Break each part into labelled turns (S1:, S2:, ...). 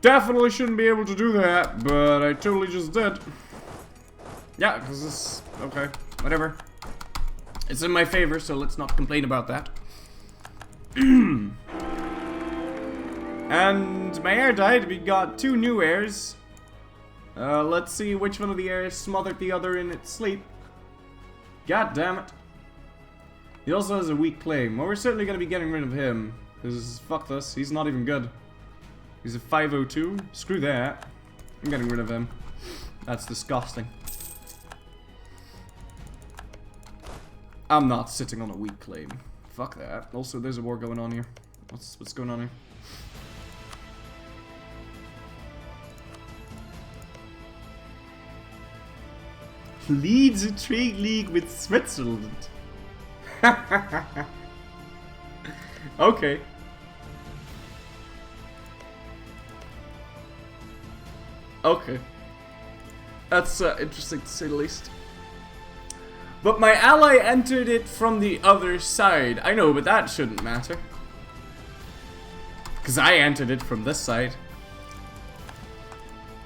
S1: Definitely shouldn't be able to do that, but I totally just did. Yeah, because this... Okay, whatever. It's in my favor, so let's not complain about that. And my heir died. We got 2 new heirs. Let's see which one of the heirs smothered the other in its sleep. God damn it. He also has a weak claim. Well, we're certainly going to be getting rid of him. Because, fuck this, he's not even good. He's a 502. Screw that. I'm getting rid of him. That's disgusting. I'm not sitting on a weak claim. Fuck that. Also, there's a war going on here. What's going on here? Leads a trade league with Switzerland. Okay. Okay. That's interesting to say the least. But my ally entered it from the other side. I know, but that shouldn't matter. Because I entered it from this side.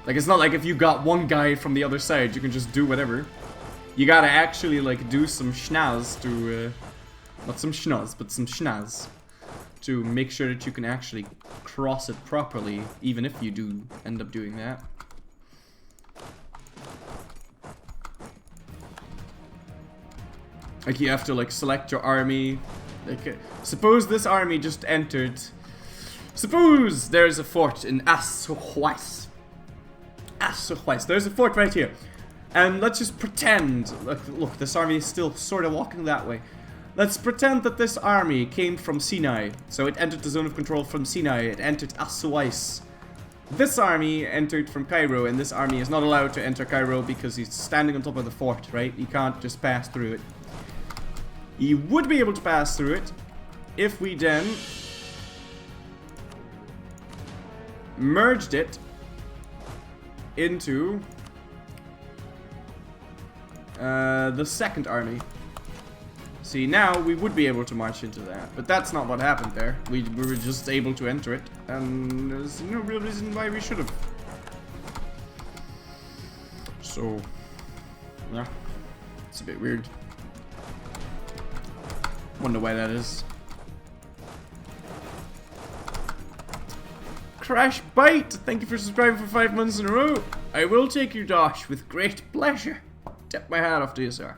S1: Like, it's not like if you got one guy from the other side, you can just do whatever. You gotta actually, like, do some schnaz to, not some schnaz, but some schnaz. To make sure that you can actually cross it properly, even if you do end up doing that. Like, you have to, like, select your army. Like, suppose this army just entered. Suppose there's a fort in Assuhuais. There's a fort right here. And let's just pretend, look, this army is still sort of walking that way. Let's pretend that this army came from Sinai. So it entered the zone of control from Sinai. It entered Assuais. This army entered from Cairo, and this army is not allowed to enter Cairo because he's standing on top of the fort, right? You can't just pass through it. You would be able to pass through it if we then merged it into the second army. See, now we would be able to march into that, but that's not what happened there. We were just able to enter it, and there's no real reason why we should have. So, yeah, it's a bit weird. Wonder why that is. Crash Bite, thank you for subscribing for 5 months in a row. I will take your dosh with great pleasure. Tip my hat off to you, sir.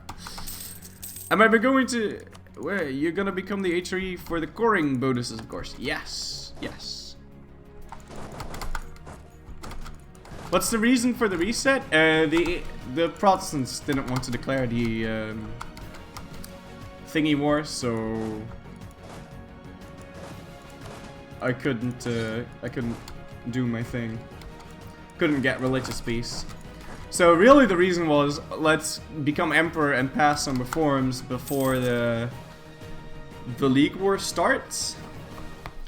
S1: Am I going to... Where? You're gonna become the HRE for the coring bonuses, of course. Yes. Yes. What's the reason for the reset? The Protestants didn't want to declare the thingy war, so I couldn't do my thing. Couldn't get religious peace. So really the reason was, let's become emperor and pass some reforms before the League War starts.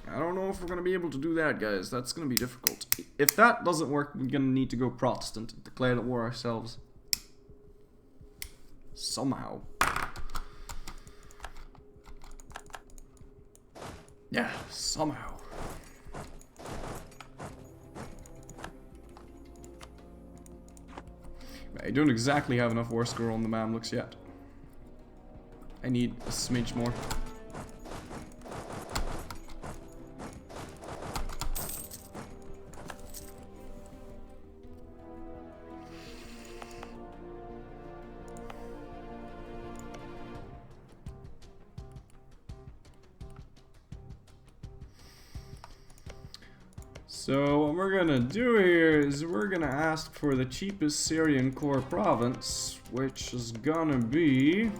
S1: I don't know if we're gonna be able to do that, guys. That's gonna be difficult. If that doesn't work, we're gonna need to go Protestant and declare the war ourselves. Somehow. Yeah, somehow. I don't exactly have enough war score on the Mamluks yet. I need a smidge more. So what we're gonna do here is we're gonna ask for the cheapest Syrian core province, which is gonna be...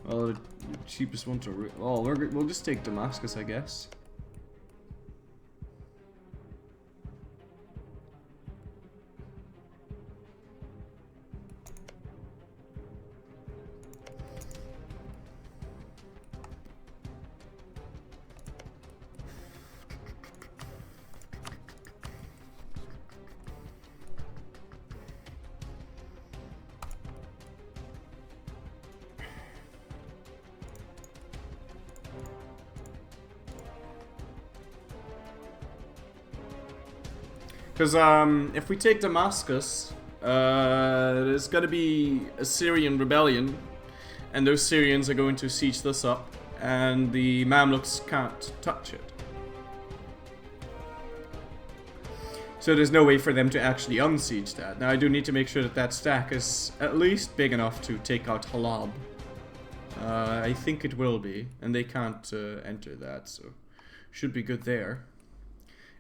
S1: Well, the cheapest one to... Well, we'll just take Damascus, I guess. Because if we take Damascus, there's going to be a Syrian rebellion, and those Syrians are going to siege this up, and the Mamluks can't touch it. So there's no way for them to actually unsiege that. Now I do need to make sure that that stack is at least big enough to take out Halab. I think it will be, and they can't enter that, so should be good there.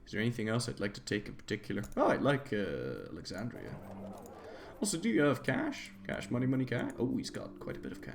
S1: Is there anything else I'd like to take in particular? Oh, I'd like Alexandria. Also, do you have cash? Cash, money, money, cash? Oh, he's got quite a bit of cash.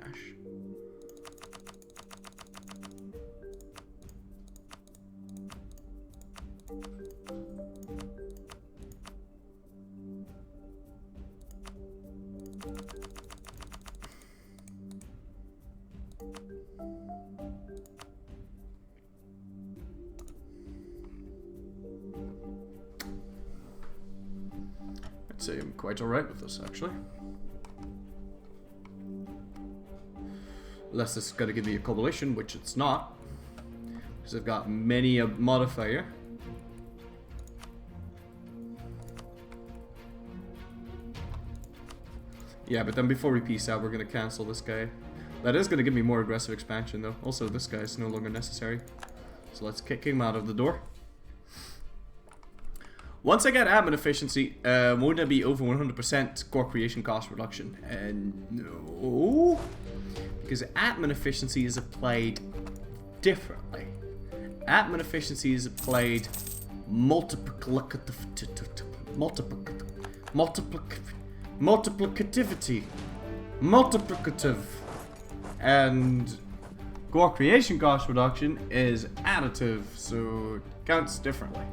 S1: I'd say I'm quite alright with this, actually. Unless this is going to give me a coalition, which it's not. Because I've got many a modifier. Yeah, but then before we peace out, we're going to cancel this guy. That is going to give me more aggressive expansion, though. Also, this guy is no longer necessary. So let's kick him out of the door. Once I get admin efficiency, won't I be over 100% core creation cost reduction? No. Because admin efficiency is applied differently. Admin efficiency is applied multiplicative. And core creation cost reduction is additive, so it counts differently.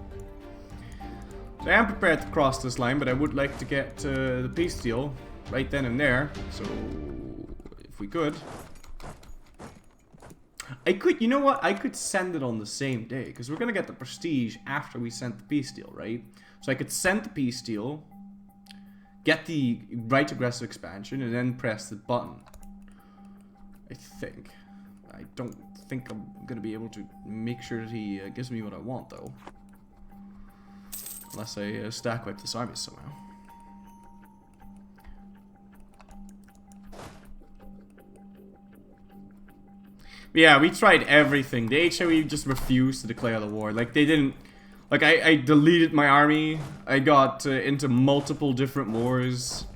S1: So I am prepared to cross this line, but I would like to get the peace deal right then and there. So, if we could. I could, you know what? I could send it on the same day, because we're going to get the prestige after we sent the peace deal, right? So I could send the peace deal, get the right aggressive expansion, and then press the button. I think. I don't think I'm going to be able to make sure that he gives me what I want, though. Unless I stack wipe this army somehow. But yeah, we tried everything. The HOE just refused to declare the war. Like, they didn't... Like, I deleted my army. I got into multiple different wars.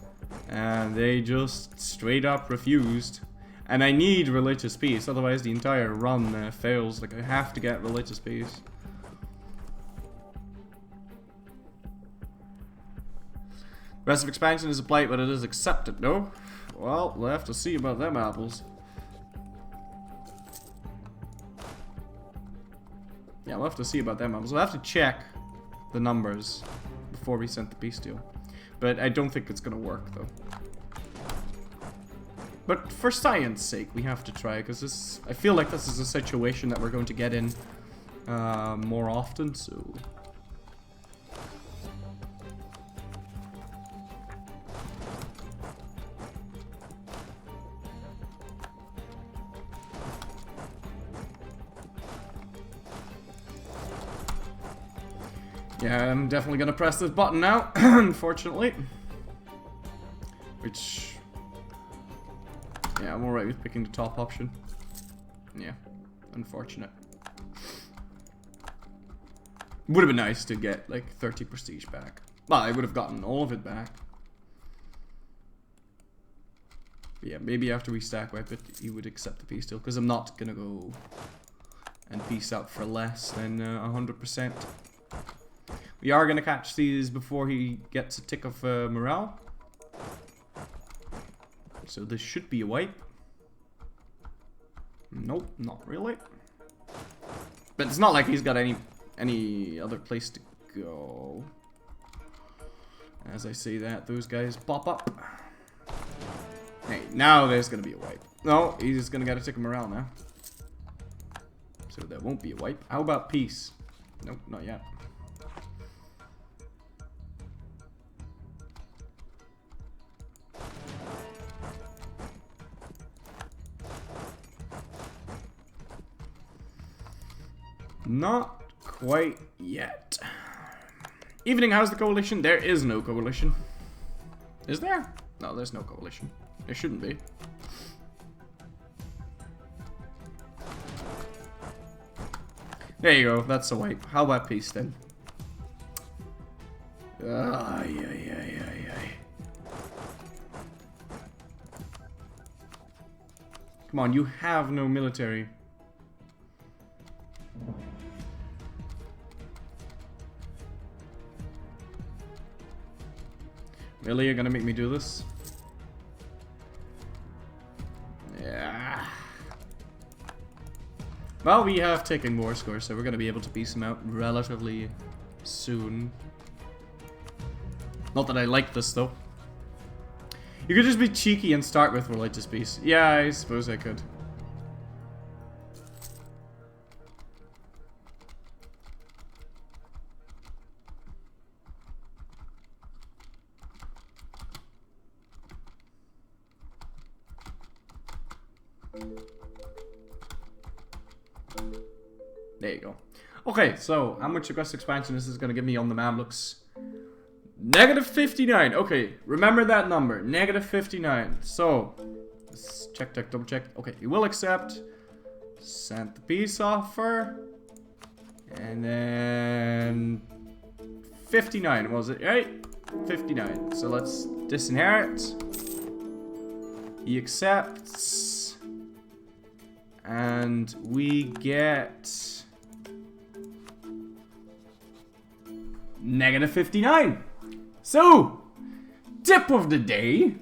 S1: And they just straight up refused. And I need religious peace, otherwise the entire run fails. Like, I have to get religious peace. Aggressive expansion is applied, but it is accepted, no? Well, we'll have to see about them apples. Yeah, we'll have to see about them apples. We'll have to check the numbers before we send the peace deal. But I don't think it's gonna work, though. But for science sake, we have to try, because this... I feel like this is a situation that we're going to get in more often, so... Yeah, I'm definitely gonna press this button now, unfortunately. Which... Yeah, I'm alright with picking the top option. Yeah, unfortunate. Would have been nice to get, like, 30 prestige back. Well, I would have gotten all of it back. But yeah, maybe after we stack wipe it, he would accept the peace deal. Because I'm not gonna go and peace out for less than 100%. We are going to catch these before he gets a tick of morale. So this should be a wipe. Nope, not really. But it's not like he's got any other place to go. As I say that, those guys pop up. Hey, now there's going to be a wipe. No, he's going to get a tick of morale now. So that won't be a wipe. How about peace? Nope, not yet. Not quite yet. Evening, how's the coalition? There is no coalition. Is there? No, there's no coalition. There shouldn't be. There you go, that's a wipe. How about peace then? Ay. Come on, you have no military. Really? You're gonna make me do this? Yeah. Well, we have taken war scores, so we're gonna be able to peace them out relatively soon. Not that I like this, though. You could just be cheeky and start with religious peace. Yeah, I suppose I could. There you go. Okay, so how much aggressive expansion this is going to give me on the Mamluks? Negative 59. Okay, remember that number. Negative 59. So, let's check, double check. Okay, you will accept. Send the peace offer. And then 59 was it, right? 59. So let's disinherit. He accepts. And we get negative 59. So, tip of the day.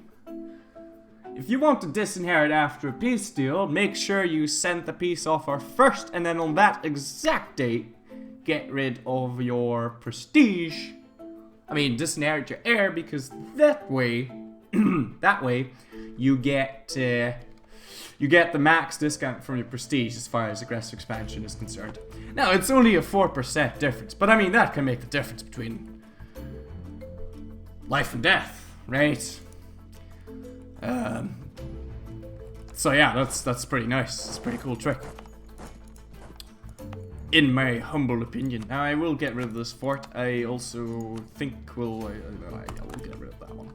S1: If you want to disinherit after a peace deal, make sure you send the peace offer first, and then on that exact date, get rid of your prestige. I mean, disinherit your heir, because that way, you get the max discount from your prestige as far as aggressive expansion is concerned. Now, it's only a 4% difference, but I mean, that can make the difference between life and death, right? So yeah, that's pretty nice. It's a pretty cool trick, in my humble opinion. Now, I will get rid of this fort. I also think I will get rid of that one.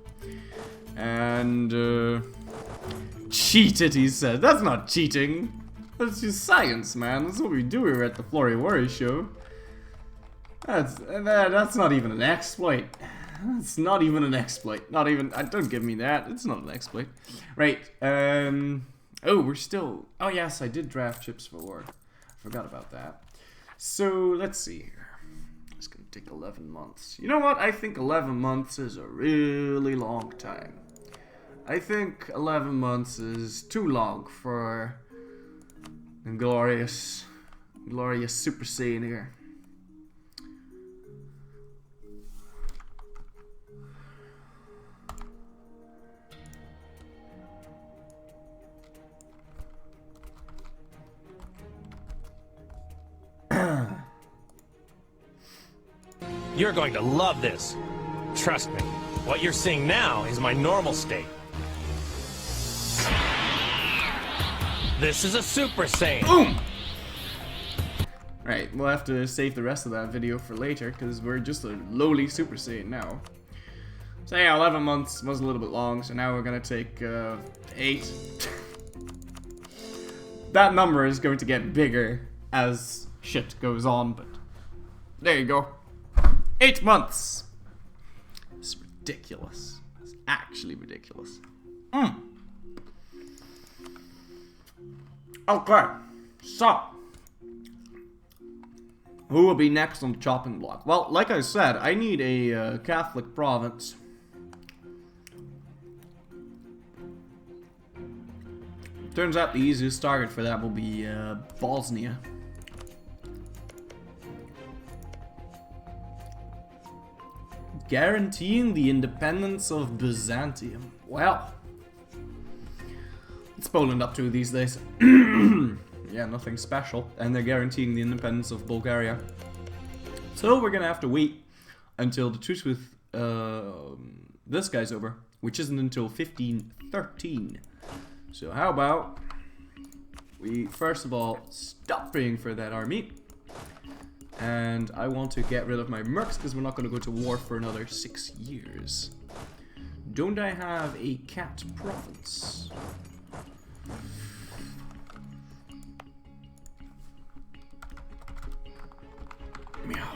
S1: And cheated, he said. That's not cheating. That's just science, man. That's what we do here at the Florryworry show. That's not even an exploit. That's not even an exploit. Not even. Don't give me that. It's not an exploit. Right. Oh, we're still. Oh yes, I did draft chips for war. Forgot about that. So let's see here. It's gonna take 11 months. You know what? I think 11 months is a really long time. I think 11 months is too long for a glorious Super Saiyan here.
S2: You're going to love this. Trust me. What you're seeing now is my normal state. This is a Super Saiyan.
S1: Boom! Right, we'll have to save the rest of that video for later, because we're just a lowly Super Saiyan now. So yeah, 11 months was a little bit long, so now we're gonna take 8. That number is going to get bigger as shit goes on, but there you go. 8 months! It's ridiculous. It's actually ridiculous. Okay, so who will be next on the chopping block? Well, like I said, I need a Catholic province. Turns out the easiest target for that will be Bosnia. Guaranteeing the independence of Byzantium. Well, it's Poland up to these days. Yeah, nothing special. And they're guaranteeing the independence of Bulgaria. So we're gonna have to wait until the truce with this guy's over, which isn't until 1513. So how about we first of all stop praying for that army. And I want to get rid of my mercs because we're not going to go to war for another 6 years. Don't I have a cat province? Meow.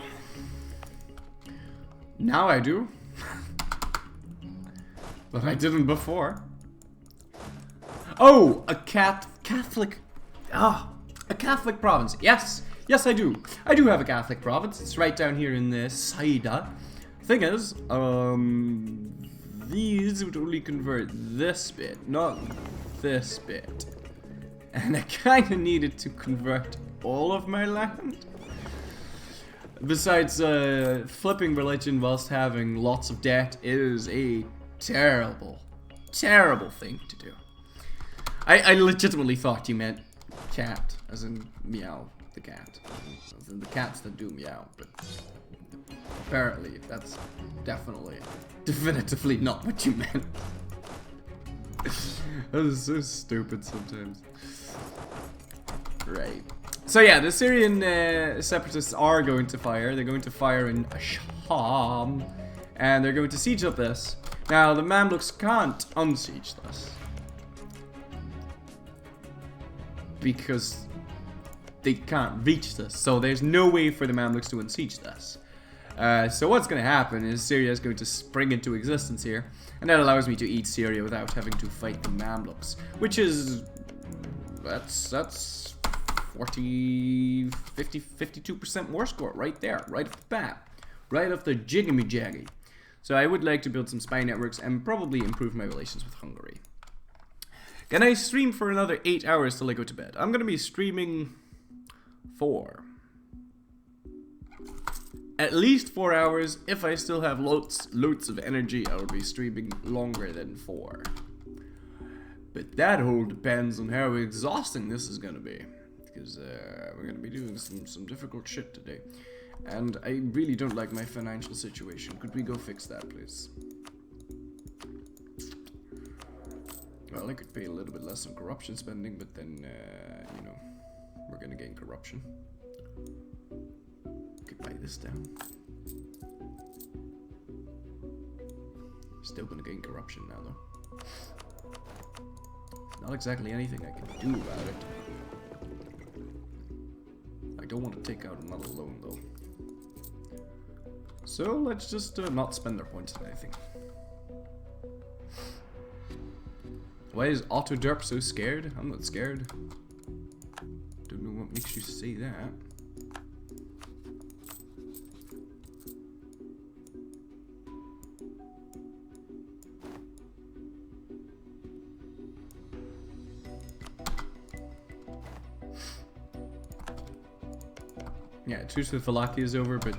S1: Now I do. But I didn't before. Oh, a Catholic. Ah, a Catholic province. Yes, yes, I do. I do have a Catholic province. It's right down here in the Saida. Thing is, these would only convert this bit, not this bit. And I kind of needed to convert all of my land. Besides, flipping religion whilst having lots of debt is a terrible, terrible thing to do. I legitimately thought you meant cat, as in meow, the cat. As in the cats that do meow, but apparently that's definitively not what you meant. That is so stupid sometimes. Right. So yeah, the Syrian separatists are going to fire. They're going to fire in Sham, and they're going to siege up this. Now, the Mamluks can't unsiege this, because they can't reach this. So there's no way for the Mamluks to unsiege this. So what's going to happen is Syria is going to spring into existence here, and that allows me to eat Syria without having to fight the Mamluks, which is that's 40, 50, 52% more score right there, right off the bat, right off the jiggy jaggy. So I would like to build some spy networks and probably improve my relations with Hungary. Can I stream for another 8 hours till I go to bed? I'm gonna be streaming for at least 4 hours. If I still have loads of energy, I'll be streaming longer than 4. But that all depends on how exhausting this is gonna be, because we're gonna be doing some difficult shit today, and I really don't like my financial situation. Could we go fix that, please? Well, I could pay a little bit less on corruption spending, but then you know, we're gonna gain corruption. Could buy this down. Still gonna gain corruption now, though. Not exactly anything I can do about it. I don't want to take out another loan, though. So let's just not spend our points on anything. Why is Autoderp so scared? I'm not scared. Don't know what makes you say that. Yeah, truce with Wallachia is over, but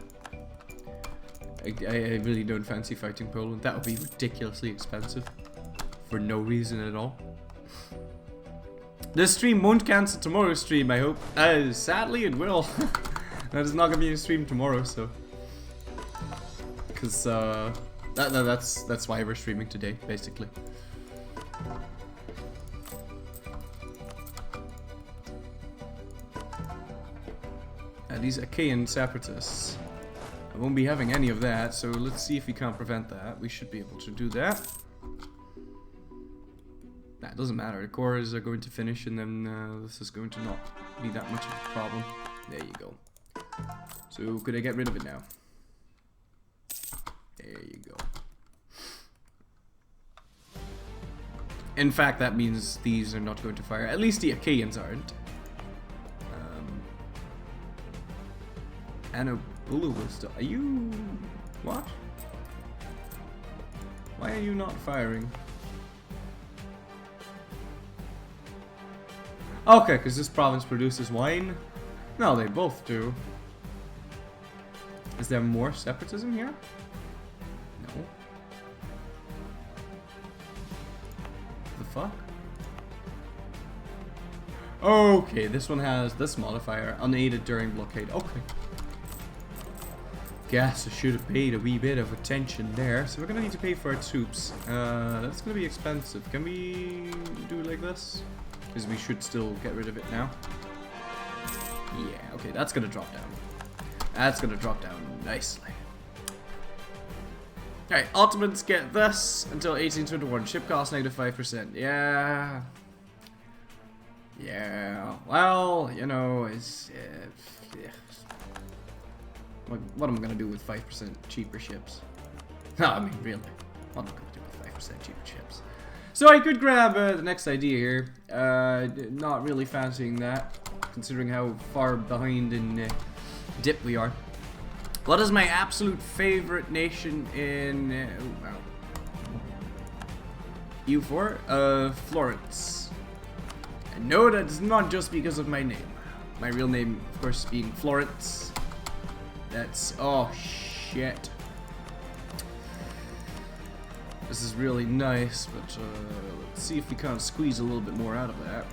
S1: I really don't fancy fighting Poland. That would be ridiculously expensive for no reason at all. This stream won't cancel tomorrow's stream, I hope. Sadly, it will. That is not gonna be a stream tomorrow, so. Because that's why we're streaming today, basically. These Achaean separatists. I won't be having any of that, so let's see if we can't prevent that. We should be able to do that. Nah, it doesn't matter. The cores are going to finish, and then this is going to not be that much of a problem. There you go. So could I get rid of it now? There you go. In fact, that means these are not going to fire. At least the Achaeans aren't. Anabulu was still. Are you. What? Why are you not firing? Okay, because this province produces wine? No, they both do. Is there more separatism here? No. The fuck? Okay, this one has this modifier, unaided during blockade. Okay. Guess I should have paid a wee bit of attention there. So we're gonna need to pay for our troops. That's gonna be expensive. Can we do it like this? Because we should still get rid of it now. Yeah, okay, that's gonna drop down. That's gonna drop down nicely. Alright, Ottomans get this until 1821. Ship cost -5%. Yeah. Yeah. Well, you know, it's... yeah. What am I gonna do with 5% cheaper ships? No, I mean, really. What am I gonna do with 5% cheaper ships? So I could grab the next idea here. Not really fancying that, considering how far behind in dip we are. What is my absolute favorite nation in EU4? Florence. And no, that's not just because of my name. My real name, of course, being Florence. That's... oh, shit. This is really nice, but let's see if we can't squeeze a little bit more out of that.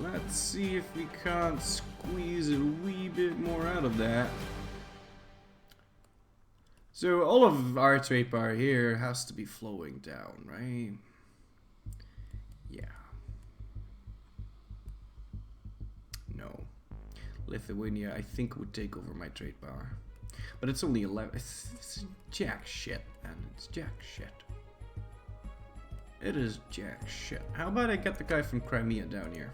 S1: Let's see if we can't squeeze a wee bit more out of that. So all of our trade bar here has to be flowing down, right? Yeah. No. Lithuania, I think, would take over my trade bar. But it's only 11. It's jack shit, man. It's jack shit. It is jack shit. How about I get the guy from Crimea down here?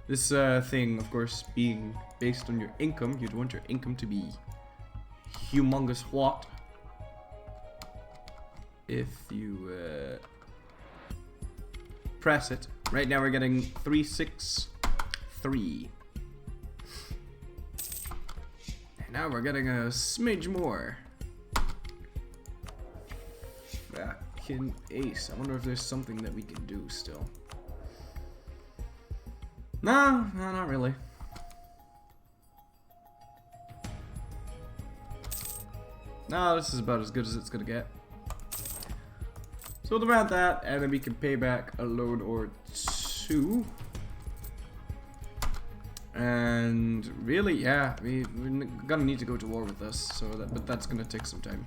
S1: This thing, of course, being based on your income, you'd want your income to be humongous what? If you press it. Right now we're getting 363. And now we're getting a smidge more. Fucking ace. I wonder if there's something that we can do still. No, not really. No, this is about as good as it's gonna get. So we'll around that, and then we can pay back a loan or two. And really, yeah, we're gonna need to go to war with this. So, but that's gonna take some time.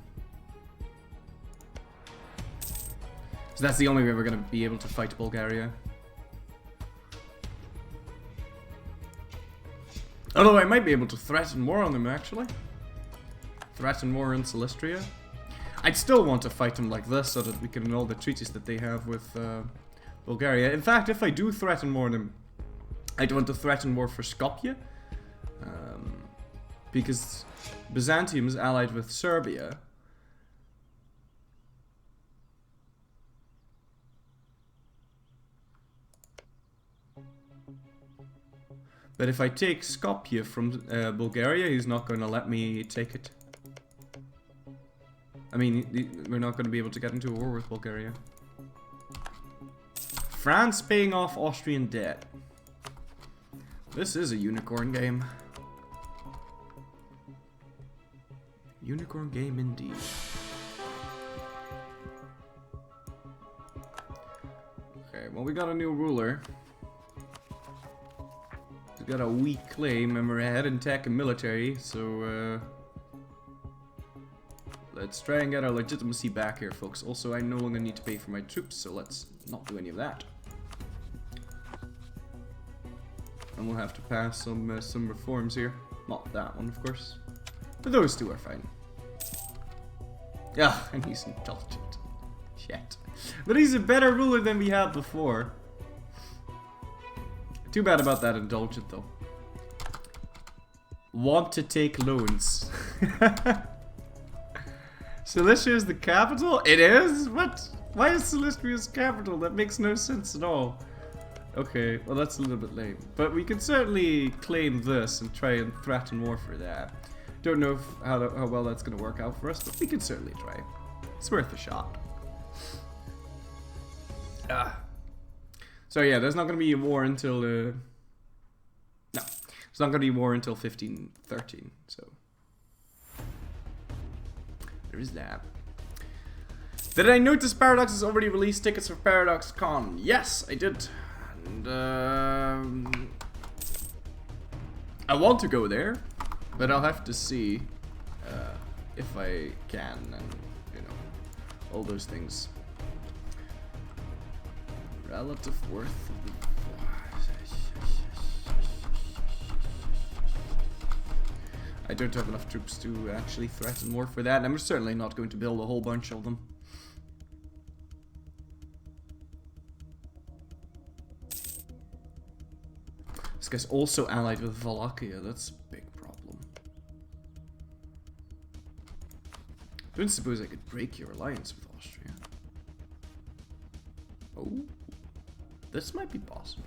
S1: So that's the only way we're gonna be able to fight Bulgaria. Although I might be able to threaten war on them, actually. Threaten war in Silistria. I'd still want to fight them like this so that we can annul the treaties that they have with Bulgaria. In fact, if I do threaten war on them, I'd want to threaten war for Skopje. Because Byzantium is allied with Serbia. But if I take Skopje from Bulgaria, he's not going to let me take it. I mean, we're not going to be able to get into a war with Bulgaria. France paying off Austrian debt. This is a unicorn game. Unicorn game indeed. Okay, well, we got a new ruler. We've got a weak claim, and we're ahead in tech and military, so let's try and get our legitimacy back here, folks. Also, I no longer need to pay for my troops, so let's not do any of that. And we'll have to pass some reforms here. Not that one, of course. But those two are fine. Yeah, and he's indulgent. Shit. But he's a better ruler than we had before. Too bad about that indulgent, though. Want to take loans. Silistria is the capital? It is? What? Why is Silistria's capital? That makes no sense at all. Okay, well that's a little bit lame. But we can certainly claim this and try and threaten war for that. Don't know how well that's going to work out for us, but we can certainly try. It's worth a shot. So yeah, there's not going to be a war until... no. There's not going to be a war until 1513, so... There is that. Did I notice Paradox has already released tickets for Paradox Con? Yes, I did. And, I want to go there, but I'll have to see if I can, and, you know, all those things. Relative worth. I don't have enough troops to actually threaten war for that, and I'm certainly not going to build a whole bunch of them. This guy's also allied with Wallachia, that's a big problem. I don't suppose I could break your alliance with Austria. Oh, this might be possible.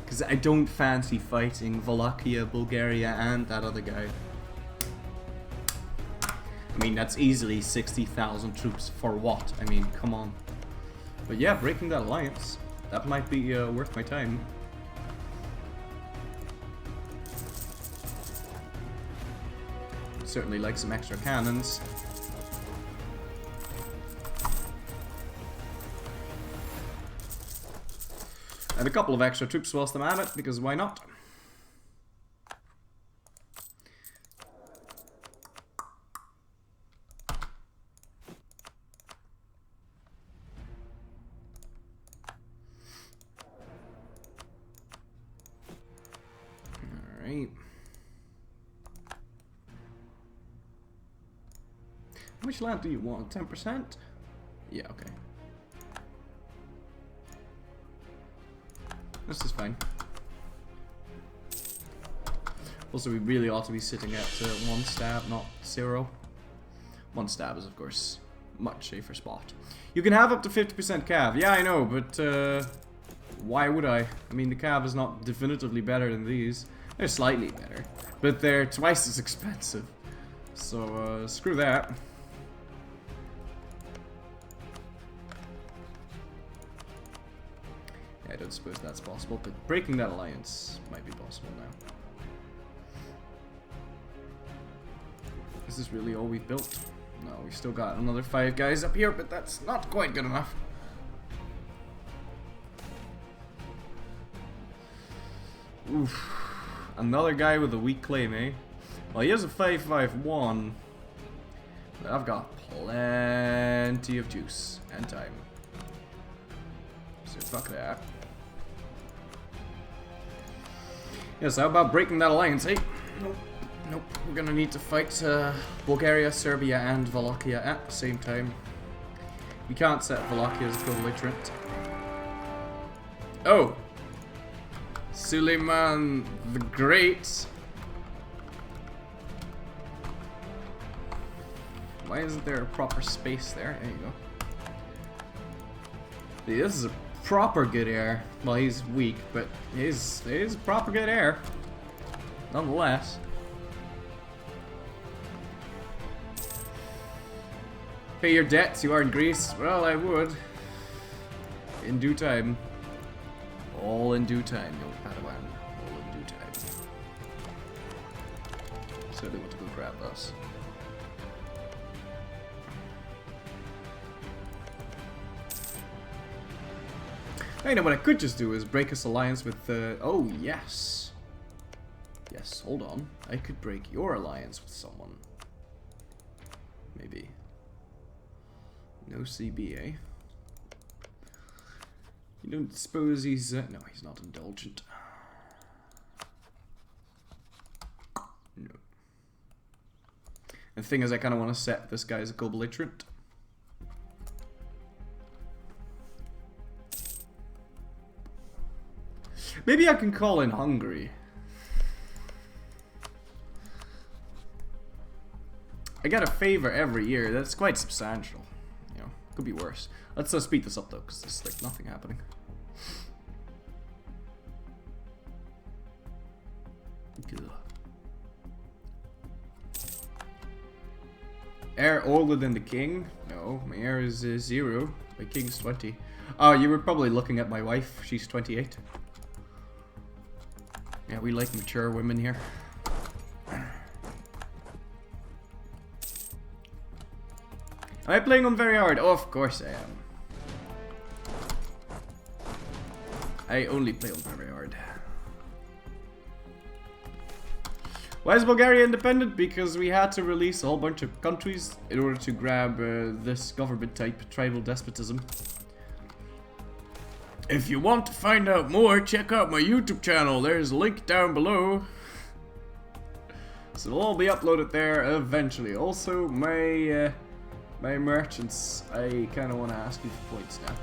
S1: Because I don't fancy fighting Wallachia, Bulgaria, and that other guy. I mean, that's easily 60,000 troops for what? I mean, come on. But yeah, breaking that alliance, that might be worth my time. Certainly like some extra cannons. And a couple of extra troops whilst I'm at it, because why not? Alright. How much land do you want? 10%? Yeah, okay. This is fine. Also, we really ought to be sitting at 1 stab, not 0. 1 stab is, of course, much safer spot. You can have up to 50% cav. Yeah, I know, but why would I? I mean, the cav is not definitively better than these. They're slightly better, but they're twice as expensive. So, screw that. I don't suppose that's possible, but breaking that alliance might be possible now. Is this really all we've built? No, we still got another 5 guys up here, but that's not quite good enough. Oof. Another guy with a weak claim, eh? Well, he has a 551, but I've got plenty of juice and time. So fuck that. Yes, how about breaking that alliance, eh? Nope. Nope. We're gonna need to fight Bulgaria, Serbia, and Wallachia at the same time. We can't set Wallachia as co-belligerent. Oh! Suleiman the Great. Why isn't there a proper space there? There you go. See, this is a proper good heir. Well, he's weak, but he's proper good heir. Nonetheless. Pay your debts, you are in Greece. Well, I would. In due time. All in due time, young Padawan. All in due time. Certainly want to go grab us. I know what I could just do is break this alliance with oh, yes. Yes, hold on. I could break your alliance with someone. Maybe. No CBA. You don't suppose he's... no, he's not indulgent. No. And the thing is, I kind of want to set this guy as a co-belligerent. Maybe I can call in Hungary. I get a favor every year. That's quite substantial. You know, could be worse. Let's speed this up though, because there's like nothing happening. Ugh. Heir older than the king? No, my heir is 0. My king's 20. Oh, you were probably looking at my wife. She's 28. Yeah, we like mature women here. Am I playing on very hard? Oh, of course I am. I only play on very hard. Why is Bulgaria independent? Because we had to release a whole bunch of countries in order to grab this government type tribal despotism. If you want to find out more, check out my YouTube channel. There's a link down below. So it'll all be uploaded there eventually. Also, my merchants, I kind of want to ask you for points now.